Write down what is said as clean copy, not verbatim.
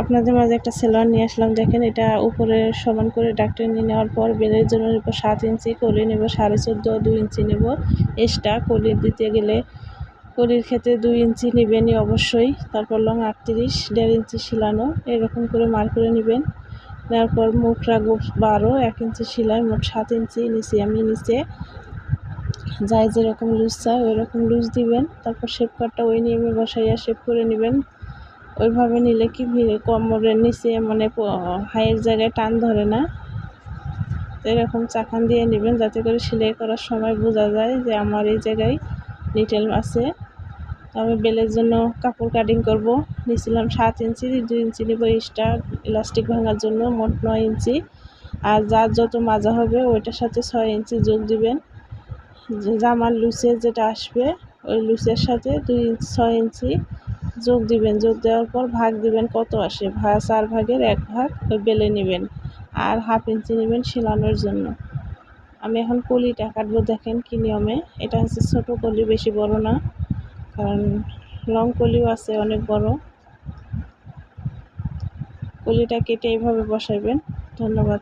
আপনাদের মাঝে একটা সেলোয়ার নিয়ে আসলাম। দেখেন, এটা উপরে সমান করে ডাক্তার নিয়ে নেওয়ার পর বেলের জন্য নেব 7 ইঞ্চি, কলি নেব 14.5, 2 ইঞ্চি নেব এক্সট্রা। কলি দিতে গেলে কলির ক্ষেত্রে 2 ইঞ্চি নেবেনই অবশ্যই। তারপর লং 38, 1.5 ইঞ্চি শিলানো, এরকম করে মার করে নেবেন। নেওয়ার পর মুখ রাখবো 12, 1 ইঞ্চি সেলাই, মোট 7 ইঞ্চি নিচে। আমি নিচে যাই যেরকম লুজ চাই ওই রকম লুজ দিবেন। তারপর শেপ কাটটা ওই নিয়মে বসাইয়া শেপ করে নেবেন। ওইভাবে নিলে কি কোমরের নিচে মানে হাইয়ের জায়গায় টান ধরে না। এরকম চাকান দিয়ে নেবেন যাতে করে সেলাই করার সময় বোঝা যায় যে আমার এই জায়গায় নিটেল আছে। আমি বেলের জন্য কাপড় কাটিং করব। নিয়েছিলাম 7 ইঞ্চি, 2 ইঞ্চি নেব এক্সট্রা ইলাস্টিক ভাঙার জন্য, মোট 9 ইঞ্চি। আর যার যত মাজা হবে ওইটার সাথে 6 ইঞ্চি যোগ দিবেন। জামার লুচের যেটা আসবে ওই লুচের সাথে 6 ইঞ্চি যোগ দিবেন। যোগ দেওয়ার পর ভাগ দিবেন কত আসে, 4 ভাগের 1 ভাগ ওই বেলে নেবেন। আর 1/2 ইঞ্চি নেবেন সেলানোর জন্য। আমি এখন কলিটা কাটবো। দেখেন কি নিয়মে। এটা হচ্ছে ছোটো কলি, বেশি বড় না, কারণ লং কলিও আছে অনেক বড়। কলিটা কেটে এইভাবে বসাইবেন। ধন্যবাদ।